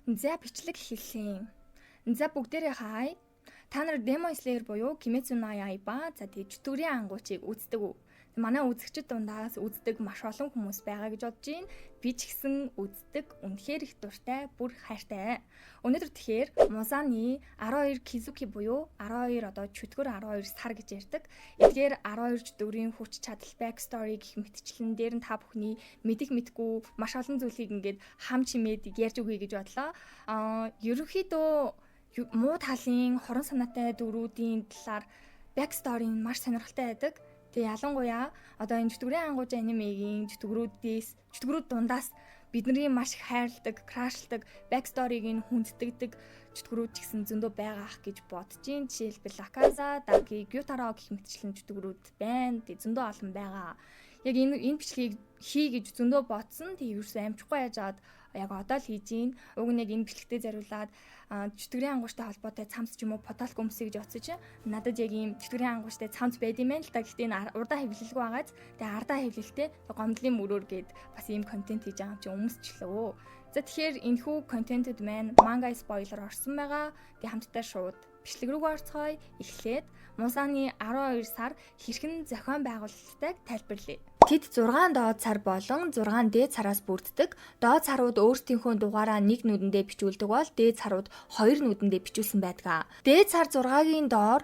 За бичлэг хэлсэн. За бүгдээрээ хай. Та нар Demon Slayer буюу Kimetsu no Yaiba за тий чөтгөрийн ангуучийг үздэг үү? Манай үзэгчид дундаас үздэг маш олон хүмүүс байгаа гэж бодож байна. Би ч гэсэн үздэг. Үнэхээр их дуртай, бүр хайртай. Өнөөдөр тэгэхээр Muzan-ы 12 Kizuki буюу 12 одоо чөтгөр 12 сар гэж ярьдаг. Эдгээр 12 чөтгөрийн хүч чадал, back story гэх мэтчлэн дээр нь та бүхний мэдих мэдгүй маш олон зүйлийг ингээд хам чимээд ярьж өгье гэж бодлоо. Ерөнхийдөө муу талын хорон санаатай дөрүүдийн талаар back story нь маш сонирхолтой байдаг. Тэгээ ялангуяа одоо энэ чөтгөрийн ангууж анимегийн чөтгөрүүд дундаас бидний маш их хайрладаг, крашладаг back story-г нь хүнддэгдэг чөтгөрүүд ч гэсэн зөндөө байгаа ах гэж бодож байна. Жишээлбэл Akaza, Daki, Gyutaro гэх мэтчлэн чөтгөрүүд байна. Тэгээ зөндөө олон байгаа. Яг энэ бичлэгийг хий гэж зөндөө бодсон. Тэгээ ерөөсөө амжихгүй яжаад яг одоо л хийж гин. Уг нь яг энэ бичлэгтээ зориулаад чөтгөрийн ангууштай холбоотой цамц ч юм уу потолк өмсөе гэж бодсож байна. Надад яг ийм чөтгөрийн ангууштай цамц байд юм байна л та. Гэхдээ энэ урдаа хэвлэлгүй байгааз тэгээ ардаа хэвлэлтэй гомдлын мөрөөр гээд бас ийм контент хийж байгаа юм чи өмсчлөө. За тэгэхээр энэхүү контентэд маань манга спойлер орсон байгаа. Тэгээ хамтдаа шууд бичлэг рүү орцгоё. Эхлээд Muzan-ы 12 сар хэрхэн зохион байгуулалтыг тайлбарлая. Тэд 6 доод сар болон 6 дээд сараас бүрддэг. Доод сарууд өөрсдийнхөө дугаараа нэг нүдэндээ бичүүлдэг бол дээд сарууд 2 нүдэндээ бичүүлсэн байдаг. Дээд сар 6-гийн доор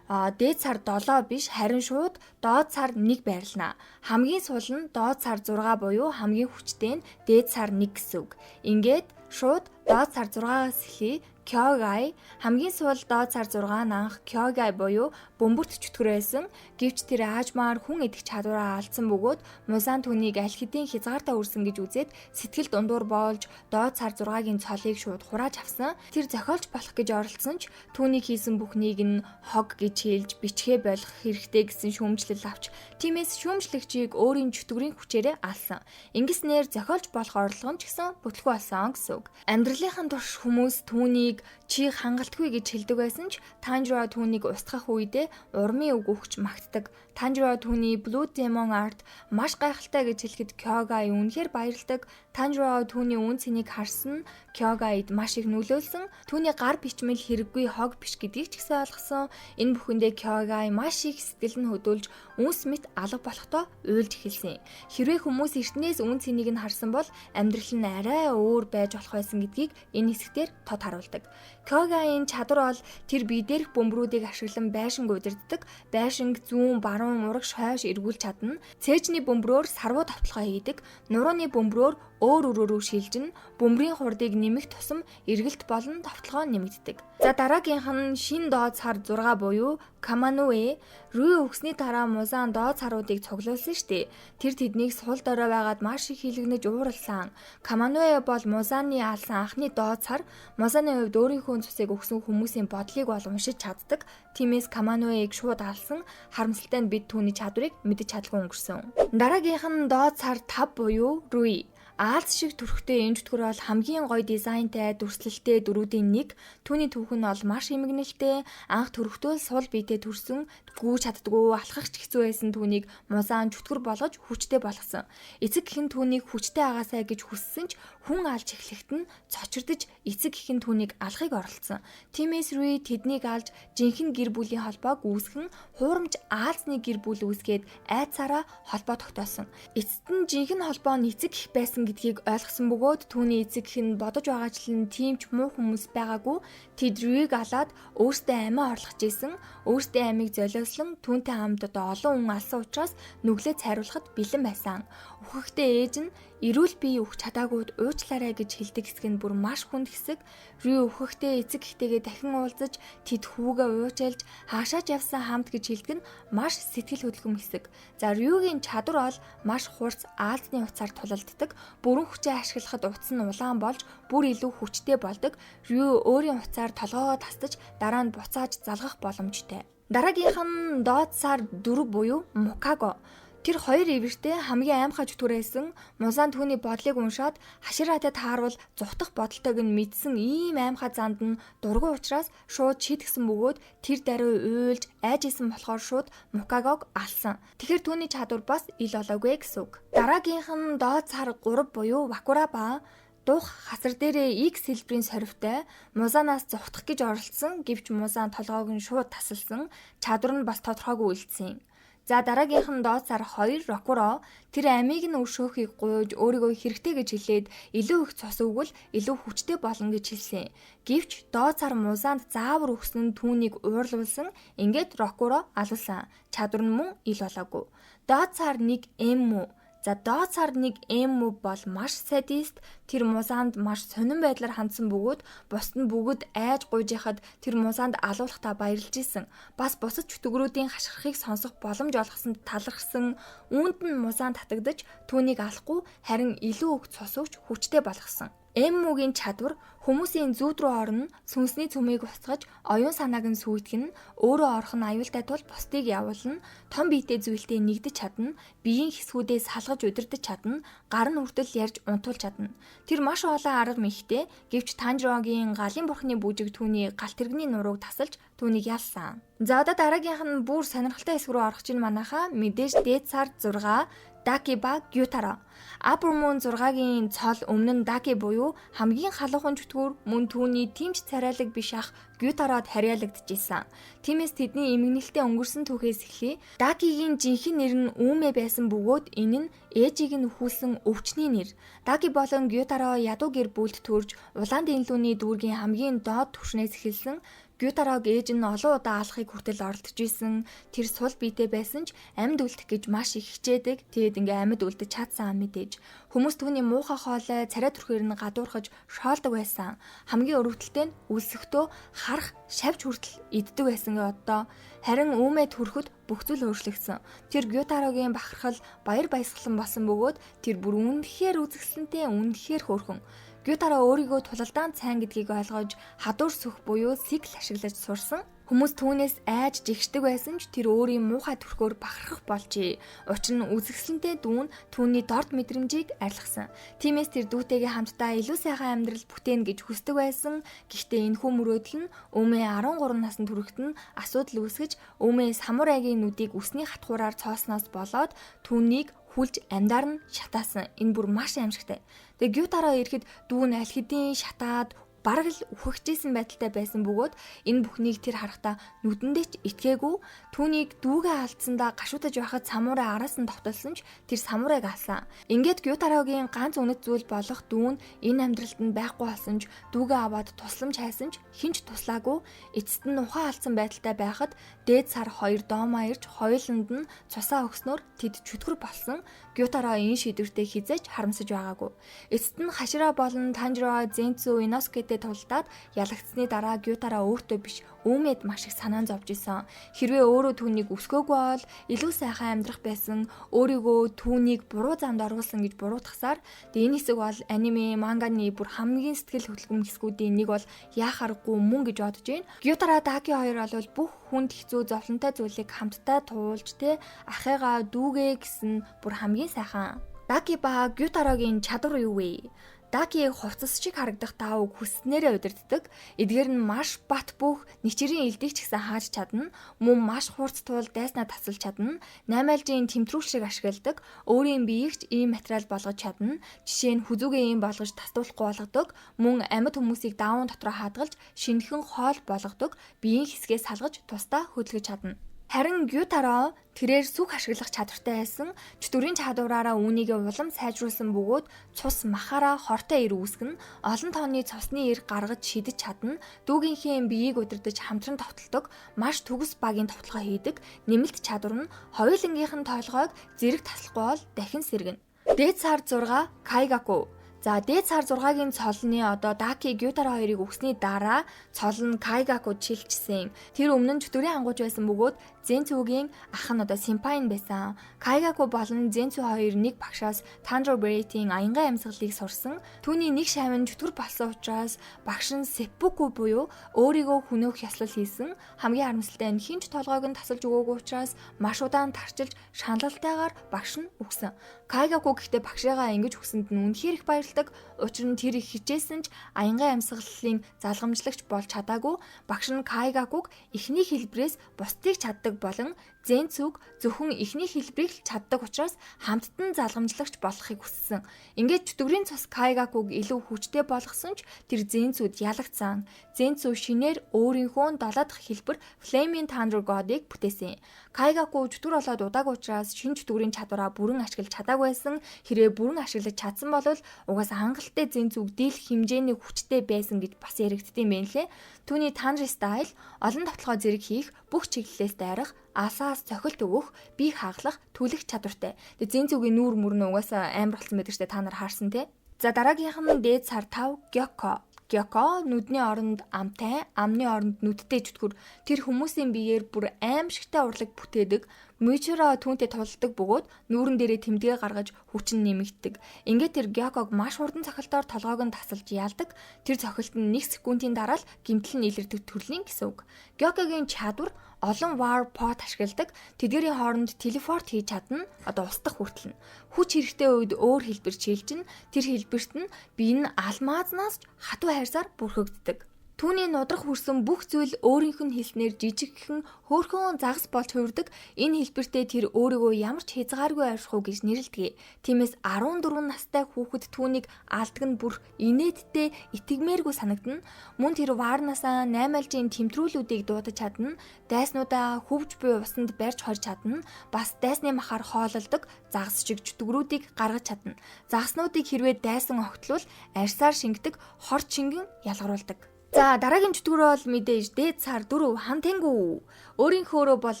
дээд сар 7 биш харин шууд доод сар 1 байрлана. Хамгийн сул нь доод сар 6 буюу хамгийн хүчтэй нь дээд сар 1 гэсэн үг. Ингээд шууд доод сар 6-аас эхлэе. Kyogai хамгийн сул доод сар 6 анх Kyogai буюу бөмбөрт чөтгөр байсан. Гэвч тэр аажмаар хүн идэх чадвараа алдсан бөгөөд Muzan түүнийг аль хэдийн хязгаартаа үрсэн гэж үзээд сэтгэл дундуур болж доод сар 6-гийн цолыг шууд хурааж авсан. Тэр зохиолч болох гэж оролцсон ч түүний хийсэн бүхнийг нь хог гэж хэлж бичгээ болох хэрэгтэй гэсэн шүүмжлэл авч тиймээс шүүмжлэгчийг өөрийн чөтгөрийн хүчээрээ алсан. Ингэснээр зохиолч болох орлого нь ч гэсэн бүтлгүй болсон гэсэн үг. Амьдралынхаа турш хүмүүс түүнийг чи хангалтгүй гэж хэлдэг байсан ч Tanjiro түүнийг устгах үедээ урмын үг өгч магтдаг. Tanjiro түүний Blue Demon Art маш гайхалтай гэж хэлэхэд Kyogai үнэхээр баярлдаг. Tanjiro түүний үн цэнийг харсан Kyogaид маш их нөлөөлсөн. Түүний гар бичмэл хэрэггүй хог биш гэдгийг ч гэсэн ойлгосон. Энэ бүхэндээ Kyogai маш их сэтгэл нь хөдөлж үнс мэт алга болохдоо уйлж эхэлсэн. Хэрвээ хүмүүс эртнээс үн цэнийг нь харсан бол амьдрал нь арай өөр байж болох байсан гэдгийг энэ хэсгээр тод харуулдаг. Kyogai-ийн чадвар бол тэр бие дээрх бөмбөрүүдийг ашиглан байшинг удирддаг. Байшинг зүүн, баруун, урагш, хойш эргүүлж чадна. Цээжний бөмбөрөөр сарвуу тавталгаа хийдэг. Нурууны бөмбөрөөр өөр өрөөрөө шилжин, бөмбөрийн хурдыг нэмэх тусам эргэлт болон тавталгаа нэмэгддэг. За дараагийнх нь шин доод сар 6 буюу Kamanoe рүү өгсний дараа Muzan доод саруудыг цуглуулсан штэ. Тэр тэднийг сул дорой байгаад маш их хилэгнэж ууралсан. Kamanoe бол Muzan-ы алсан анхны доод сар. Muzan-ы хувьд өөрийнхөө цусыг өгсөн хүмүүсийн бодлыг бол уншиж чаддаг. Тиймээс Kamanoe-г шууд алсан. Харамсалтай нь бид түүний чадварыг мэдэж чадалгүй өнгөрсөн. Дараагийнх нь доод сар 5 буюу Rui. Аалз шиг төрхтэй энэ чөтгөр бол хамгийн гоё дизайнтай, дүрслэлтэй дөрүүдийн нэг. Түүний түүх нь бол маш эмгэнэлтэй. Анх төрхтөө сул биетэй төрсөн, гүйж чаддгүй, алхах ч хэцүү байсан түүнийг Muzan чөтгөр болгож хүчтэй болгосон. Эцэг гэх нь түүнийг хүчтэй агаасаа гэж хүссэн ч хүн алж эхлэхэд нь цочирдож эцэг гэх нь түүнийг алахыг оролцсон. Тиймээс Rui тэднийг алж жинхэнэ гэр бүлийн холбоог үүсгэн хуурамч аалзны гэр бүл үүсгээд айцаараа холбоо тогтоосон. Эцэст нь жинхэнэ холбоо нь эцэг гэх байсан гэдгийг ойлгосон бөгөөд түүний эцэг хэн бодож байгаачлан тийм ч муу хүмүүс байгаагүй. Тэд Rui-г алаад өөртөө амиа орлох жисэн. Өөртөө амийг золиослон түүнтэй хамт одоо олон хүн алсан учраас нүглээ цайруулахад бэлэн байсан. Үхэхдээ ээж нь эрүүл бие өгч чадаагүйд уучлаарай гэж хэлдэг хэсэг нь бүр маш хүнд хэсэг. Rui үхэхдээ эцэг гэхтэйгээ дахин уулзаж тэд хүүгээ уучаалж хаашаач явсан хамт гэж хэлдэг нь маш сэтгэл хөдлөм хэсэг. За Rui-гийн чадвар бол маш хурц аалзны утсаар тулалддаг. Бүрэн хүчээ ашиглахад утас нь улаан болж бүр илүү хүчтэй болдог. Rui өөрийн утсаар толгоогоо тасдаж дараа нь буцааж залгах боломжтой. Дараагийнх нь доод сар 4 буюу Mukago. Тэр хоёр ивэртэй хамгийн аимхай чөтгөрөөсөн Muzan түүний бодлыг уншаад хашираатай тааруул зүхтах бодолтойг нь мэдсэн ийм аимхай занд нь дургүй учраас шууд шийдгсэн бөгөөд тэр даруй уйлж айж исэн болохоор шууд Mukagog алсан. Тэгэхээр түүний чадвар бас ил олоогүй гэсэн үг. Дараагийнх нь доод сар 3 буюу Wakuraba. Дух хасар дээрээ X хэлбэрийн сорвтой Музанаас зугтах гэж оролцсон гэвч Музан толгойг нь шууд тасалсан, чадвар нь бас тодорхойгүй үлдсэн. За дараагийнх нь доод сар 2 Рокуро тэр амийг нь өршөөхийг гуйж өөрийгөө хэрэгтэй гэж хэлээд илүү их цус өгвөл илүү хүчтэй болно гэж хэлсэн. Гэвч доод сар Музанд заавар өгсөн нь түүнийг уурлуулсан. Ингээд Рокуро алуулсан. Чадвар нь мөн ил болоогүй. Доод сар 1 Эммү. За доод сар 1 Эммү бол маш садист, тэр Музанд маш сонирн байдлаар хандсан бөгөөд бусд нь бүгд айж гуйжихад тэр Музанд алуулахдаа баярлж исэн. Бас бусад чөтгөрүүдийн хашгирахыг сонсох боломж олгосонд талархсан. Үүнд нь Музан татагдаж түүнийг алахгүй харин илүү их цус өгч хүчтэй болгосон. Эммүгийн чадвар хүмүүсийн зүүд рүү орно, сүнсний цөмийг устгаж, оюун санааг нь сүйтгэн, өөрөө орох нь аюултай тул бусдыг явуулна, том биетэй зүйлтэй нэгдэж чадна, биеийн хэсгүүдээ салгаж удирдах чадна, гар нь хүртэл ярьж унтуулж чадна. Тэр маш олон арга мэгтэй, гэвч Танжирогийн галын бурхны бүжиг түүний галт тэрэгний нурууг тасалж түүнийг ялсан. За одоо дараагийнх нь бүр сонирхолтой хэсэг рүү орох чинь манайхаа мэдээж дээд сар 6 Даки ба Гютаро. Апурмун 6-гийн цол өмнө нь Даки буюу хамгийн халуухан чөтгөр мөн түүний тэмч царайлаг биш ах Гютарод харьяалагдчихсан. Тиймээс тэдний эмгэнэлтэд өнгөрсөн түүхээс эхлэе. Дакигийн жинхэнэ нэр нь Үүмэ байсан бөгөөд энэ нь ээжийг нь өхүүлсэн өвчний нэр. Даки болон Гютаро ядуу гэр бүлд төрж улаан дэнлүүний дүүргийн хамгийн доод түвшнээс эхэлсэн. Гютарог ээж нь олон удаа алахыг хүртэл оролдож исэн. Тэр сул биетэй байсан ч амьд үлдэх гэж маш их хичээдэг. Тэгээд ингээ амьд үлдэж чадсан мэдээж. Хүмүүс түүний муухай хоолой царай түрхээр нь гадуурхаж шоолдог байсан. Хамгийн өрөвдөлтэй нь үлсэхтөө харах шавж хүртэл иддэг байсан одоо. Харин Үүмэ төрөхөд бүх зүйл өөрчлөгдсөн. Тэр Гютарогийн бахархал баяр баясгалан болсон бөгөөд тэр бүр үнэхээр үзэсгэлэнтэй, үнэхээр хөөрхөн. Гютаро өөрийгөө тулалдаан цайн гэдгийг ойлгож хадуур сүх буюу сикл ашиглаж сурсан. Хүмүүс түүнээс айж жигшдэг байсан ч тэр өөрийн муухай төрхөөр бахархах болжээ. Учир нь үзэсгэлэнтэй дүүн түүний дорд мэдрэмжийг арилгасан. Тиймээс тэр дүүтэйгээ хамтдаа илүү сайхан амьдрал бүтээнэ гэж хүсдэг байсан. Гэхдээ энэхүү мөрөөдөл нь Үүмэ 13 наснд хүрэхэд нь асуудал үүсгэж Үүмэ самурайгийн нүдийг үсний хатгуураар цоосноос болоод түүнийг хүлж амьдаар нь шатаасан. Энэ бүр маш аимшигтай. Тэгээ Гютаро ирэхэд дүүн аль хэдийн шатаад бараг л үхэгчээсэн байдалтай байсан бөгөөд энэ бүхнийг тэр харахтаа нүдэндээ ч итгээгүй. Түүнийг дүүгээ алдсандаа гашуудаж байхад самурай араас нь товтолсон ч тэр самурайг алсан. Ингээд Гютарогийн ганц үнэт зүйл болох дүүн энэ амьдралд нь байхгүй болсон ч дүүгээ аваад тусламж хайсан ч хинч туслаагүй. Эцэст нь ухаан алдсан байдалтай байхад дээд сар 2 доомаа ирж хоёуланд нь цусаа өгснөөр тэд чөтгөр болсон. Гютаро энэ шийдвэртээ хизээж харамсаж байгаагүй. Эцэст нь Хашира болон Танжиро Зенцу Иносукэтэй тулдаад ялагдсны дараа Гютаро өөртөө биш Үүмэд маш их санаан зовж исэн. Хэрвээ өөрөө түүнийг өсгөөгүй бол илүү сайхан амьдрах байсан. Өөрийгөө түүнийг буруу замд оруулсан гэж буруутгасаар энэ хэсэг бол аниме, манганы бүр хамгийн сэтгэл хөдлөмж хэсгүүдийн нэг бол яах аргагүй мөн гэж бодож байна. Гютаро Даки хоёр бол бүх хүнд хэцүү зовлонтой зүйлийг хамтдаа туулж ахыгаа дүүгээ гэсэн бүр хамгийн сайхан. Даки ба Гютарогийн чадвар юу вэ? Даки хувцас шиг харагдах таавыг хүсснээрээ удирддаг. Эдгээр нь маш бат бөх ничрийн элдийг ч гэсэн хааж чадна. Мөн маш хурц туул дайснаа тасалж чадна. 8 айлжийн тэмтрүүл шиг ашигладаг. Өөрийн биеийг ч ийм материал болгож чадна. Жишээ нь хүзүүгээ ийм болгож тасдуулахгүй болгодог. Мөн амьд хүмүүсийг даавн дотроо хадгалж шинэхэн хоол болгодог. Биеийн хэсгээ салгаж тусдаа хөдөлгөж чадна. Харин Гютаро тэрээр сүх ашиглах чадвартай байсан. Чөтгөрийн чадвараараа үүнийгээ улам сайжруулсан бөгөөд цус махаараа хортой ир үүсгэн олон тооны цусны ир гаргаж шидэж чадна. Дүүгийнхээ биеийг удирдах хамтран товтолдог, маш төгс багийн товтлогоо хийдэг. Нэмэлт чадвар нь хоёулангийнх нь тойлгойг зэрэг таслахгүй бол дахин сэргэнэ. Дээд сар 6 Кайгаку. За дээд сар 6-гийн цолны одоо Даки Гютаро хоёрыг өгсний дараа цол нь Кайгакуд шилжсэн. Тэр өмнө нь чөтгөрийн ангууч байсан бөгөөд Зенцугийн ах нь одоо симпай байсан. Кайгаку болон Зенцу хоёр нэг багшаас Танжиро Брэйтийн аянгаа амьсгалыг сурсан. Түүний нэг шавь нь чөтгөр болсон учраас багш нь Seppuku буюу өөрийгөө хөнөөх ёслол хийсэн. Хамгийн харамсалтай нь хинч толгойг нь тасалж өгөөгүй учраас маш удаан тарчилж шаналлтайгаар багш нь өгсөн. Кайгаку гэхдээ багшаагаа ингэж өгсөнд нь үнэхээр их баярлалаа. Учир нь тэр их хичээсэн ч аянгаа амьсгалын залгамжлагч болж чадаагүй. Багш нь Кайгакуг эхний хэлбэрээс бусдыг чаддаг болон Зенцүг зөвхөн эхний хэлбэрийг л чаддаг учраас хамттан залгамжлагч болохыг хүссэн. Ингээд чөтгөрийн цус Кайгакуг илүү хүчтэй болгосон ч тэр Зенцүүд ялагдсан. Зенцүү шинээр өөрийнхөө 7 дахь хэлбэр Flaming Thunder God-ыг бүтээсэн. Кайгаку чөтгөр болоод удаагүй учраас шинэ чөтгөрийн чадвараа бүрэн ашиглаж чадаагүй байсан. Хэрвээ бүрэн ашиглаж чадсан бол угаасаа хангалттай Зенцүүг дийлэх хэмжээний хүчтэй байсан гэж бас яригддсан юм байна лээ. Түүний Thunder Style олон давталгай зэрэг хийх, бүх чиглэлээс дайрах, алсаас цохилт өгөх, бие хаглах, түлэх чадвартай. Тэгээ Зенцүүгийн нүүр мөрнө угаасаа амар болсон байдаг штэ та нар харсан те. За дараагийнх нь дээд сар 5 Gyokko. Gyokko нүдний оронд амтай, амны оронд нүдтэй чөтгөр. Тэр хүмүүсийн биеэр бүр аимшигтай урлаг бүтээдэг. Мичиро түүнтэй тулдаг бөгөөд нүүрэн дээрээ тэмдэгэ гаргаж хүчин нэмэгддэг. Ингээд тэр Gyokko маш хурдан цохилтоор толгойг нь тасалж яалдаг. Тэр цохилт нь 1 секундын дараа л гэмтэл нь илэрдэг төрлийн гэсэн үг. Gyokkoгийн чадвар олон war pot ашигладаг. Тэдгээрийн хооронд телепорт хийж чадна. Одоо устдах хүртэл нь. Хүч хэрэгтэй үед өөр хэлбэр чийлжин. Тэр хэлбэрт нь бие нь алмазнаас хатуу хайрсаар бүрхэгддэг. Түүний нудрах хүрсэн бүх зүйл өөрийнх нь хэлснээр жижигхэн хөөрхөн загас болж хувирдаг. Энэ хэлбэртээ тэр өөрийгөө ямар ч хязгааргүй арьсах уу гэж нэрлэдэг. Тиймээс 14 настай хүүхэд түүнийг алдаг нь бүр инээдтэй итгэмээргүй санагдана. Мөн тэр ваарнасаа 8 альжийн тэмтрүүлүүдийг дуудаж чадна. Дайснуудаа хөвж буй усанд барьж хорж чадна. Бас дайсны махаар хоололдог загас шиг чөтгөрүүдийг гаргаж чадна. Загаснуудыг хэрвээ дайсан огтлвол арьсаар шингэдэг хор чингэн ялгаруулдаг. За дараагийн чөтгөр бол мэдээж дээд сар 4 Хантенгу. Өөрийнхөөрөө бол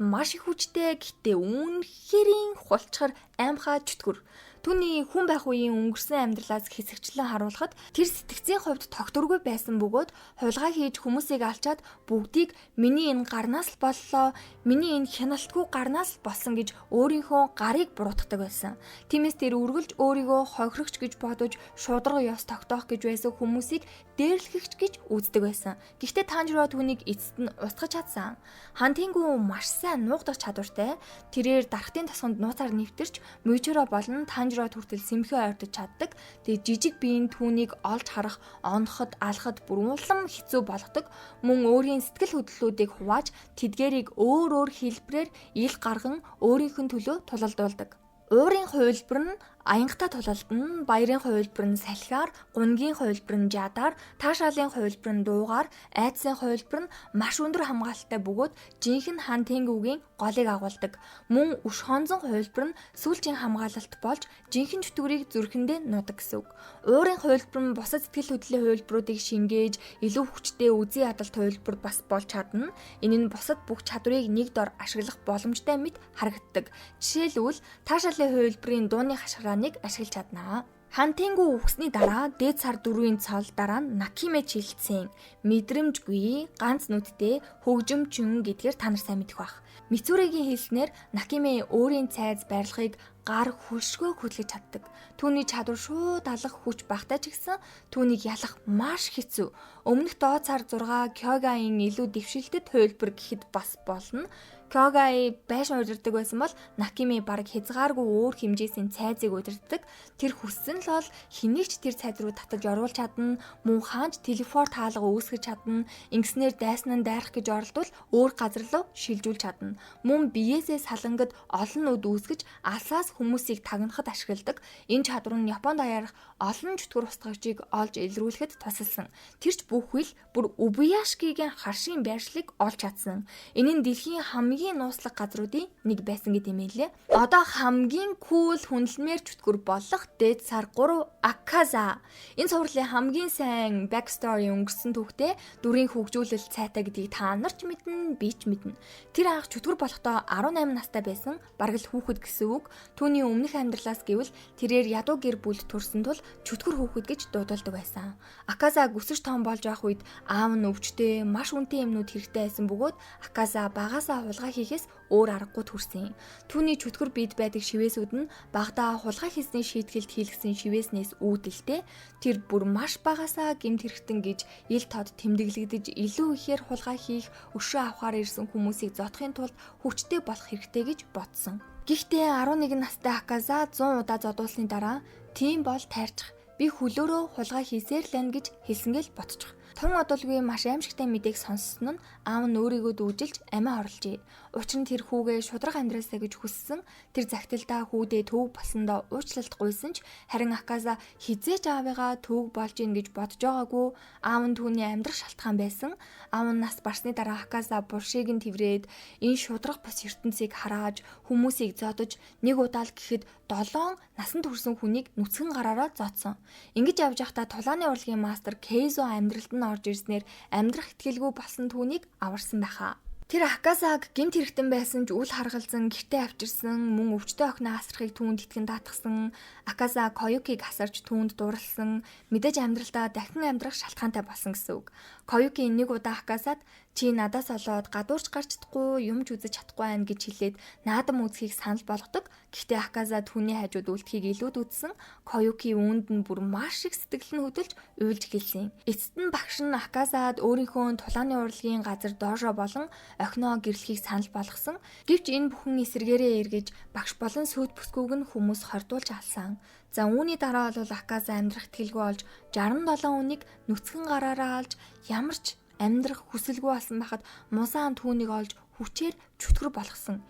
маш их хүчтэй гэхдээ үнэхэрийн хулчгар аимхай чөтгөр. Түүний хүн байх үеийн өнгөрсөн амьдралаас хэсэгчлэн харуулхад тэр сэтгцийн хувьд тогтворгүй байсан бөгөөд хулгай хийж хүмүүсийг алчаад бүгдийг миний энэ гарнаас л боллоо, миний энэ хяналтгүй гарнаас л болсон гэж өөрийнхөө гарыг буруутгадаг байсан. Тиймээс тэр үргэлж өөрийгөө хохирогч гэж бодож шударга ёс тогтоох гэж байсан хүмүүсийг дээрлэхэгч гэж үздэг байсан. Гэхдээ Танжиро түүнийг эцэст нь устгаж чадсан. Хантенгу маш сайн нуугдах чадвартай. Тэрээр дарахтын тосгонд нууцаар нэвтэрч Мичиро болон Танжиро хүртэл сэмхээ ойртож чаддаг. Тэгээ жижиг биеийн түүнийг олж харах, оноход, алхад бүр улам хэцүү болгодог. Мөн өөрийн сэтгэл хөдлөлүүдийг хувааж тэдгээрийг өөр хэлбэрээр ил гарган өөрийнх нь төлөө тулалдуулдаг. Уурын хувилбар нь аянгатай тулалдна, баярын хувилбар нь салхиар, гунгийн хувилбар нь жадаар, таашаалын хувилбар нь дуугаар, айдсын хувилбар нь маш өндөр хамгаалалттай бөгөөд жинхэнэ Хантенгугийн голыг агуулдаг. Мөн өш хонзон хувилбар нь сүүлчийн хамгаалалт болж жинхэнэ чөтгөрийг зүрхэндээ нуудаг гэсэн үг. Уурын хувилбар нь бусад сэтгэл хөдлөлийн хувилбаруудыг шингээж илүү хүчтэй үзий ядалт хувилбар бас болж чадна. Энэ нь бусад бүх чадварыг нэг дор ашиглах боломжтой мэт харагддаг. Жишээлбэл таашаалын хувилбарын дууны хашгирааныг ашиглаж чаднаа. Хантенгу үхсний дараа дээд сар 4-ийн цол дараа нь Накиме чилдсэн мэдрэмжгүй ганц нүдтэй хөгжимчин гэдгээр та нар сайн мэдэх бах. Мицуригийн хэлснээр Накиме өөрийн цайз барилгыг гар хөлшгөө хөдлөж чаддаг. Түүний чадвар шууд алах хүч багтаа ч гэсэн түүнийг ялах маш хэцүү. Өмнөх доод сар 6 Кёгаийн илүү дэвшилтэд хувилбар гэхэд бас болно. Кёгай байшин удирддаг байсан бол Накиме бараг хязгааргүй өөр хэмжээсийн цайзыг удирддаг. Тэр хүссэн л бол хэнийг ч тэр цайз руу татаж оруулж чадна, мөн хаанч телепорт хаалга үүсгэж чадна. Ингэснээр дайсан нь дайрах гэж оролдвол өөр газар руу шилжүүлж чадна. Мөн биеэсээ салангад олон нүд үүсгэж алсаас хүмүүсийг тагнахад ашигладаг. Энэ чадвар нь Японд аярах олон чөтгөр устгагчийг олж илрүүлэхэд тусалсан. Тэрч бүхэл бүр Убуяшкигийн харшийн байршлыг олж чадсан. Энэ нь дэлхийн хамгийн нууцлаг газруудын нэг байсан гэдэг юм лээ. Одоо хамгийн кул хүндлэмээр чөтгөр болох дээд сар 3 Akaza. Энэ цувралын хамгийн сайн backstory өнгөрсөн түүхтэй дүрийн хөгжүүлэлт цайтай гэдгийг та нар ч мэднэ, би ч мэднэ. Тэр анх чөтгөр болохдоо 18 настай байсан, бараг л хүүхэд гэсэн үг. Түүний өмнөх амьдралаас гэвэл тэрээр ядуу гэр бүлд төрсөн тул чөтгөр хүүхэд гэж дуудалдаг байсан. Akaza өсөж том болж байх үед аав нь өвчтэй, маш үнэтэй юмнууд хэрэгтэй байсан бөгөөд Akaza багаасаа хулгай хийхээс өөр аргагүй төрсөн. Түүний чөтгөр бид байдаг шивээсүүд нь багадаа хулгай хийсний шийтгэлд хийлгсэн шивээснээс үүдэлтэй. Тэр бүр маш багаасаа гэмт хэрэгтэн гэж ил тод тэмдэглэгдэж илүү ихээр хулгай хийх, өшөө авахаар ирсэн хүмүүсийг зодохын тулд хүчтэй болох хэрэгтэй гэж бодсон. Гэхдээ 11 настай Akaza 100 удаа зодуулсны дараа тийм бол тайрчих. Би хөлөөрөө хулгай хийсээр л байна гэж хэлсэнгээл ботчих. Тун одолгүй маш аимшигтай мэдээг сонссон нь аав нь өөрийгөө дүүжилж амиа орлжээ. Учир нь тэр хүүгээ шудраг амьдраасаа гэж хүссэн. Тэр загталтаа хүүдээ төвөг болсондоо уучлалт гуйсан ч харин Аказа хизээч аавыгаа төвөг болж ийн гэж бодож байгаагүй. Аав нь түүний амьдрах шалтгаан байсан. Аав нь нас барсны дараа Аказа булшийг нь тэврээд энэ шудраг бос ертөнцийг хараад хүмүүсийг зодож нэг удаа л гэхэд 7 насанд хүрсэн хүнийг нүцгэн гараараа зодсон. Ингэж явж байхдаа тулааны урлагийн мастер Кейзо амьдралд нь орж ирснээр амьдрах итгэлгүй болсон түүнийг аварсан байхаа. Тэр Аказаг гэмт хэрэгтэн байсан ч үл харгалзан гэртээ авчирсан, мөн өвчтөе охины асрахыг түүнд итгэн даатгсан. Аказа Коюкиг асарч түүнд дурлсан. Мэдээж амьдралдаа дахин амьдрах шалтгаантай болсон гэсэн үг. Коюки нэг удаа Аказад чи надаас олоод гадуурч гарч чадахгүй, юмч үзэж чадахгүй байна гэж хэлээд наадам үзхийг санал болгодог. Гэхдээ Аказа түүний хажууд үлдэхийг илүүд үзсэн. Коюки үүнд нь бүр маш их сэтгэл нь хөдөлж уйлж гэлсэн. Эцэст нь багш нь Аказад өөрийнхөө тулааны урлагийн газар доошо болон охиноо гэрлэхийг санал болгосон. Гэвч энэ бүхэн эсэргээрээ эргэж багш болон сүйт бүсгүйг нь хүмүүс хордуулж алсан. За үүний дараа бол Аказа амьдрах итгэлгүй болж 67 хүнийг нүцгэн гараараа алж ямарч амьдрах хүсэлгүй болсон байхад мусаан түүнийг олж хүчээр чөтгөр болгосон.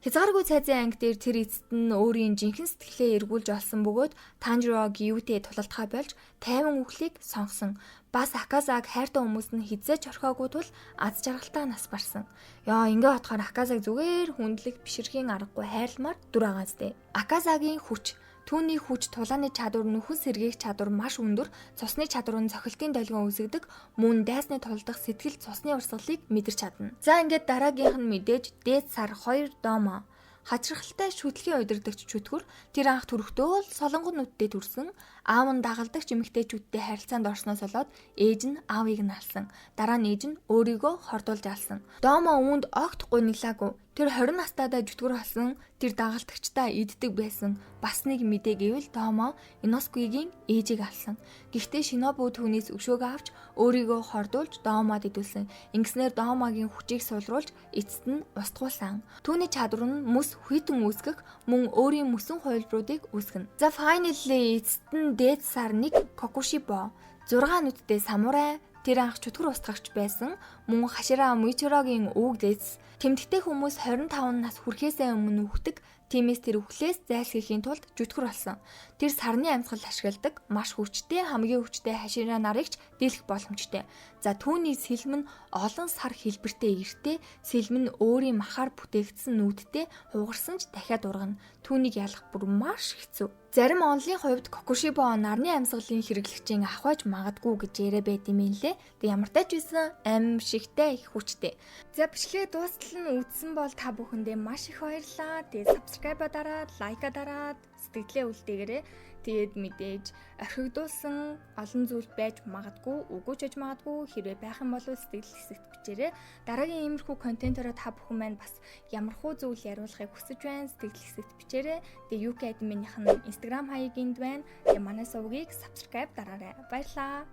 Хязгааргүй цайзын анги дээр тэр эцэст нь өөрийн жинхэнэ сэтгэлээ эргүүлж олсон бөгөөд Танжиро Гиютэй тулалдахаа болж тайван үхлийг сонгосон. Бас Аказаг хайртай хүмүүс нь хизээч орхиогүй тул аз жаргалтай нас барсан. Яа ингээ бодохоор Аказаг зүгээр хүндлэх биширхийн аргагүй хайрламар дүр агаастэй. Аказагийн хүч түүний хүч тулааны чадвар нөхөн сэргээх чадвар маш өндөр, цусны чадвар нь цохилтын долгион үүсгдэг, мөн дайсны тулдах сэтгэл цусны урсгалыг мэдэрч чадна. За ингээд дараагийнх нь мэдээж дээд сар 2 домо. Хачирхалтай шүтлэгийн удирдагч чөтгөр тэр анх төрөхдөө л солонгон нүдтэй төрсөн. Аав нь дагалдагч эмэгтэйчүүдтэй харилцаанд орсноос болоод ээж нь аавыг нь алсан. Дараа нь ээж нь өөрийгөө хордуулж алсан. Домо үүнд огт гуниглаагүй. Тэр 20 настайдаа жүтгэр болсон. Тэр дагалдагчтай иддэг байсан. Бас нэг мэдээ гэвэл Домо Иносгүйгийн ээжийг алсан. Гэхдээ Шинобу түүнээс өшөөгөө авч өөрийгөө хордуулж Домод идүүлсэн. Ингэснээр Домогийн хүчийг суулруулж эцэст нь устгуулсан. Түүний чадвар нь мөс хүйтэн үүсгэх, мөн өөрийн мөсөн хувилбаруудыг үүсгэнэ. За finally эцэст нь дээд сар 1 Кокушибо 6 нүдтэй самурай. Тэр анх чөтгөр устгагч байсан. Мөн Хашира Мичирогийн өвөг дэс. Тэмдэгтэй хүмүүс 25 нас хүрэхээс өмнө үхдэг. Тиймээс тэр үхлээс зайлсхийхийн тулд жүтгэр болсон. Тэр сарны амьсгал ашигладаг, маш хүчтэй, хамгийн хүчтэй Хашира нарыгч дийлэх боломжтой. За түүний сэлэм нь олон сар хэлбэртэй эртээ, сэлэм нь өөрийн махаар бүтээгдсэн нүүдтэй хугарсан ч дахиад ургана. Түүнийг ялах бүр маш хэцүү. Зарим онлын хувьд Кокушибо нарны амьсгалын хэрэглэгчийн ахвайж магадгүй гэж яриа байт юм лээ. Тэг ямар тач байсан аимшигтай их хүчтэй. За бичлэгээ дуустал нь үзсэн бол та бүхэндээ маш их баярлалаа. Тэгээ subscribe дараад, лайка дараад, сэтгэлээ үлдээгээрэй. Тэгээд мэдээж орхигдуулсан олон зүйл байж магадгүй, үгүй ч байж магадгүй. Хэрвээ байх юм бол сэтгэл хэсэгт бичээрэй. Дараагийн иймэрхүү контентороо та бүхэн маань бас ямархуу зүйл яриулахыг хүсэж байна. Сэтгэл хэсэгт бичээрэй. Тэгээ UK admin-ийнх нь Instagram хаяг энд байна. Тэгээ манай сувгийг subscribe дараарай. Баярлалаа.